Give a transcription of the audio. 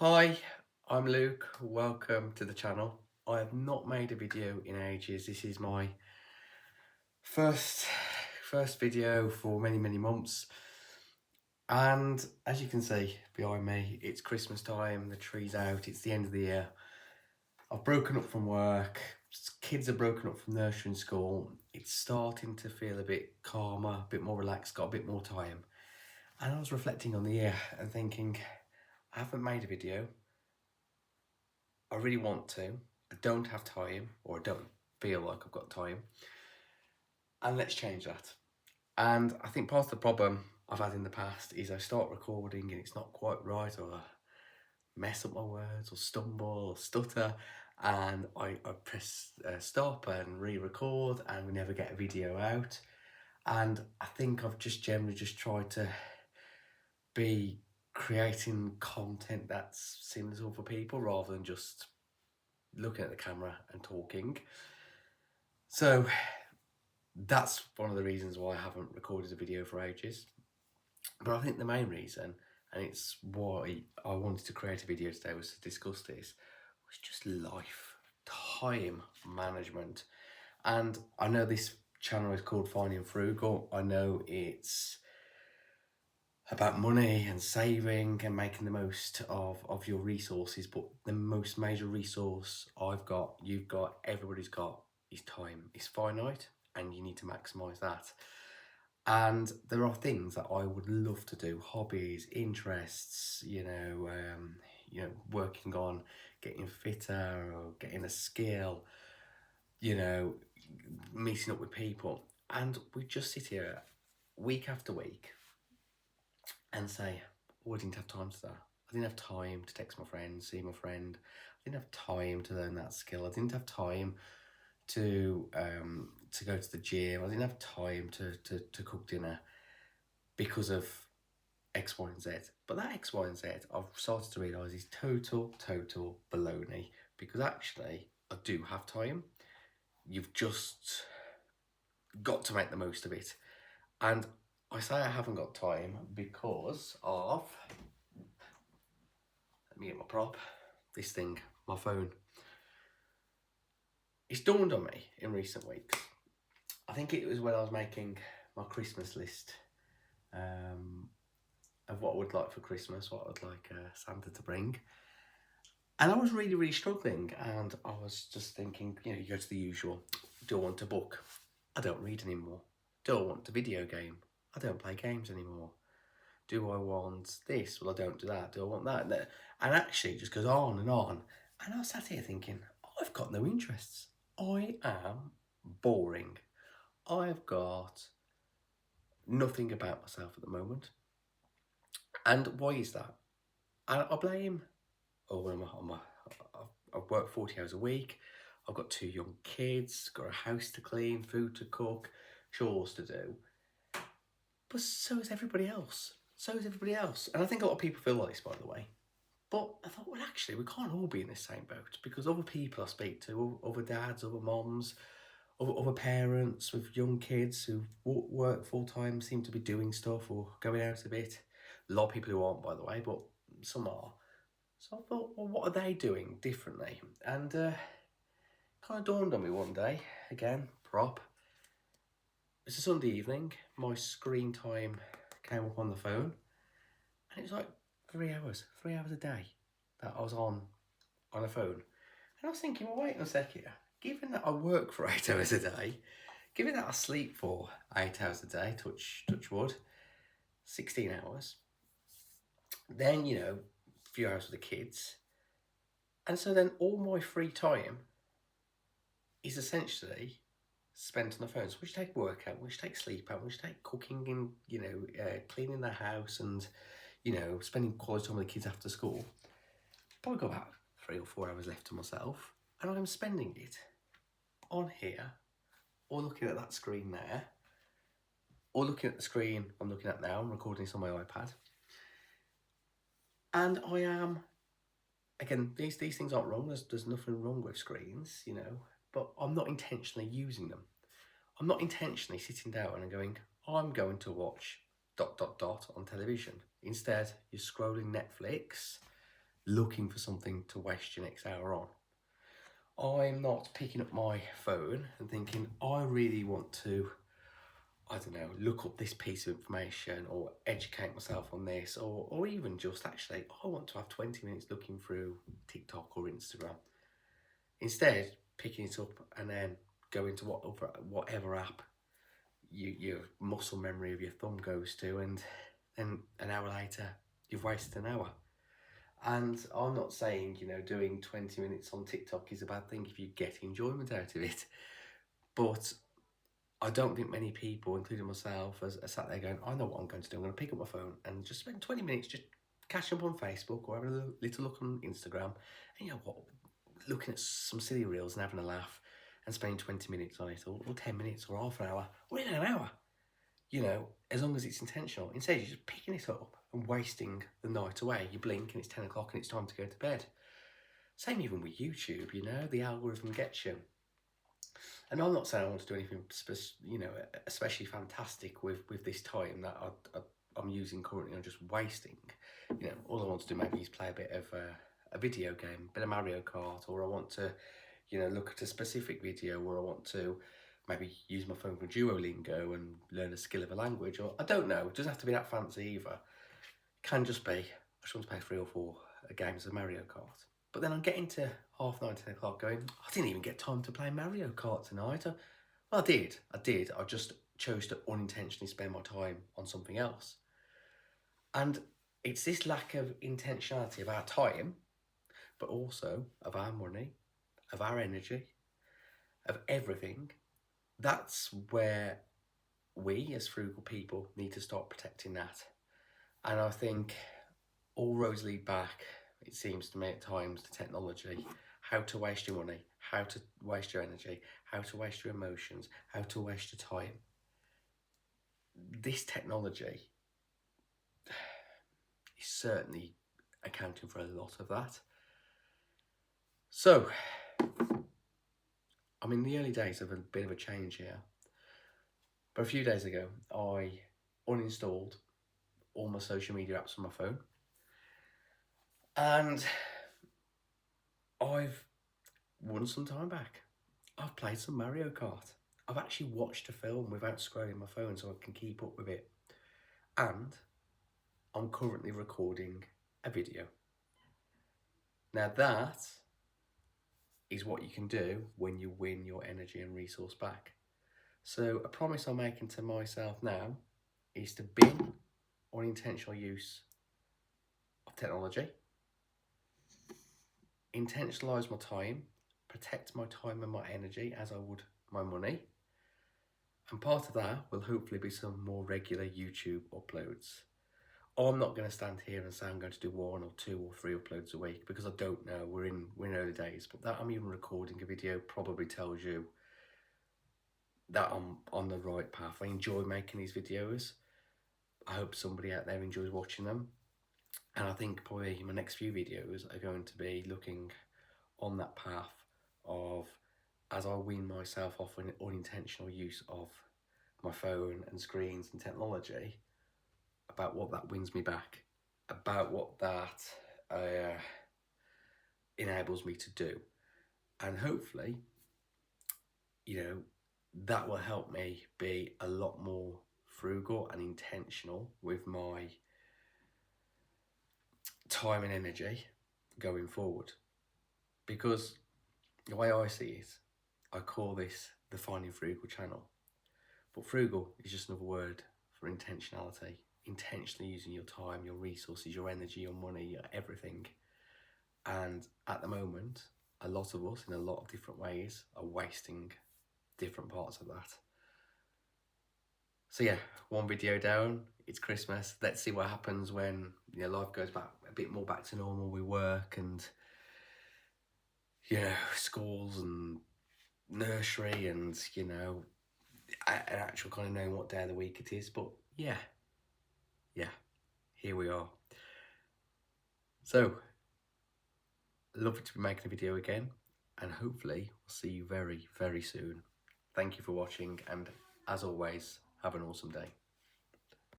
Hi, I'm Luke. Welcome to the channel. I have not made a video in ages. This is my first video for many months. And as you can see behind me, it's Christmas time, the tree's out, it's the end of the year. I've broken up from work, kids are broken up from nursery and school. It's starting to feel a bit calmer, a bit more relaxed, got a bit more time. And I was reflecting on the year and thinking, I haven't made a video. I really want to. I don't have time, or I don't feel like I've got time. And let's change that. And I think part of the problem I've had in the past is I start recording and it's not quite right, or I mess up my words, or stumble, or stutter, and I press stop and re-record, and we never get a video out. And I think I've just generally just tried to be creating content that's similar to other people rather than just looking at the camera and talking. So that's one of the reasons why I haven't recorded a video for ages. But I think the main reason, and it's why I wanted to create a video today, was to discuss this, was just life, time management. And I know this channel is called Finding Frugal. I know it's about money and saving and making the most of your resources, but the most major resource I've got, you've got, everybody's got is time. It's finite and you need to maximize that. And there are things that I would love to do, hobbies, interests, working on getting fitter or getting a skill, meeting up with people. And we just sit here week after week and say, oh, I didn't have time to that. I didn't have time to text my friend, see my friend. I didn't have time to learn that skill. I didn't have time to go to the gym. I didn't have time to cook dinner because of X, Y, and Z. But that X, Y, and Z, I've started to realise is total baloney, because actually I do have time. You've just got to make the most of it. And I say I haven't got time because of, let me get my prop, this thing, my phone. It's dawned on me in recent weeks. I think it was when I was making my Christmas list of what I would like for Christmas, what I would like Santa to bring. And I was really struggling, and I was just thinking, you go to the usual. Do I want a book? I don't read anymore. Do I want a video game? I don't play games anymore. Do I want this? Well, I don't do that. Do I want that? And actually it just goes on. And I sat here thinking, I've got no interests. I am boring. I've got nothing about myself at the moment. And why is that? And I blame, I've worked 40 hours a week. I've got 2 young kids, got a house to clean, food to cook, chores to do. But so is everybody else. And I think a lot of people feel like this, by the way. But I thought, well, actually, we can't all be in the same boat, because other people I speak to, other dads, other moms, other parents with young kids who work full time, seem to be doing stuff or going out a bit. A lot of people who aren't, by the way, but some are. So I thought, well, what are they doing differently? And kind of dawned on me one day, again, prop. It's a Sunday evening, my screen time came up on the phone, and it was like 3 hours a day that I was on a phone. And I was thinking, well, wait a sec here. Given that I work for 8 hours a day, given that I sleep for 8 hours a day, touch wood, 16 hours, then, a few hours with the kids. And so then all my free time is essentially spent on the phone. So we should take work out, we should take sleep out, we should take cooking and, cleaning the house and, spending quality time with the kids after school. Probably got about 3 or 4 hours left to myself, and I'm spending it on here, or looking at that screen there, or looking at the screen I'm looking at now. I'm recording this on my iPad. And I am, again, these things aren't wrong. There's nothing wrong with screens, but I'm not intentionally using them. I'm not intentionally sitting down and going, I'm going to watch ... on television. Instead, you're scrolling Netflix, looking for something to waste your next hour on. I'm not picking up my phone and thinking, I really want to, I don't know, look up this piece of information or educate myself on this, or even just actually, I want to have 20 minutes looking through TikTok or Instagram. Instead, picking it up and then going to whatever app your muscle memory of your thumb goes to, and then an hour later, you've wasted an hour. And I'm not saying, doing 20 minutes on TikTok is a bad thing if you get enjoyment out of it. But I don't think many people, including myself, are sat there going, I know what I'm going to do. I'm going to pick up my phone and just spend 20 minutes just catching up on Facebook or having a little look on Instagram. And you know what? Looking at some silly reels and having a laugh and spending 20 minutes on it, or 10 minutes or half an hour, or even an hour. As long as it's intentional. Instead, you're just picking it up and wasting the night away. You blink and it's 10 o'clock and it's time to go to bed. Same even with YouTube, the algorithm gets you. And I'm not saying I want to do anything, especially fantastic with this time that I'm using currently. I'm just wasting. All I want to do maybe is play a bit of a video game, a bit of Mario Kart, or I want to, look at a specific video, or I want to maybe use my phone for Duolingo and learn a skill of a language, or I don't know. It doesn't have to be that fancy either. It can just be, I just want to play 3 or 4 games of Mario Kart. But then I'm getting to 9:30, 10 o'clock going, I didn't even get time to play Mario Kart tonight. Well, I did. I just chose to unintentionally spend my time on something else. And it's this lack of intentionality of our time, but also of our money, of our energy, of everything. That's where we as frugal people need to start protecting that. And I think all roads lead back, it seems to me at times, to technology. How to waste your money, how to waste your energy, how to waste your emotions, how to waste your time. This technology is certainly accounting for a lot of that. So, I'm in the early days of a bit of a change here. But a few days ago, I uninstalled all my social media apps on my phone. And I've won some time back. I've played some Mario Kart. I've actually watched a film without scrolling my phone so I can keep up with it. And I'm currently recording a video. Now that is what you can do when you win your energy and resource back. So a promise I'm making to myself now is to bin unintentional use of technology, intentionalise my time, protect my time and my energy as I would my money. And part of that will hopefully be some more regular YouTube uploads. I'm not going to stand here and say I'm going to do 1 or 2 or 3 uploads a week, because I don't know. We're in early days, but that I'm even recording a video probably tells you that I'm on the right path. I enjoy making these videos. I hope somebody out there enjoys watching them. And I think probably my next few videos are going to be looking on that path of, as I wean myself off an unintentional use of my phone and screens and technology, about what that wins me back, about what that enables me to do. And hopefully, that will help me be a lot more frugal and intentional with my time and energy going forward. Because the way I see it, I call this the Finding Frugal channel. But frugal is just another word for intentionality. Intentionally using your time, your resources, your energy, your money, your everything. And at the moment, a lot of us in a lot of different ways are wasting different parts of that. So yeah, 1 video down, it's Christmas. Let's see what happens when life goes back a bit more back to normal with work and schools and nursery and an actual kind of knowing what day of the week it is. But yeah, here we are. So, lovely to be making a video again, and hopefully we'll see you very, very soon. Thank you for watching, and as always, have an awesome day.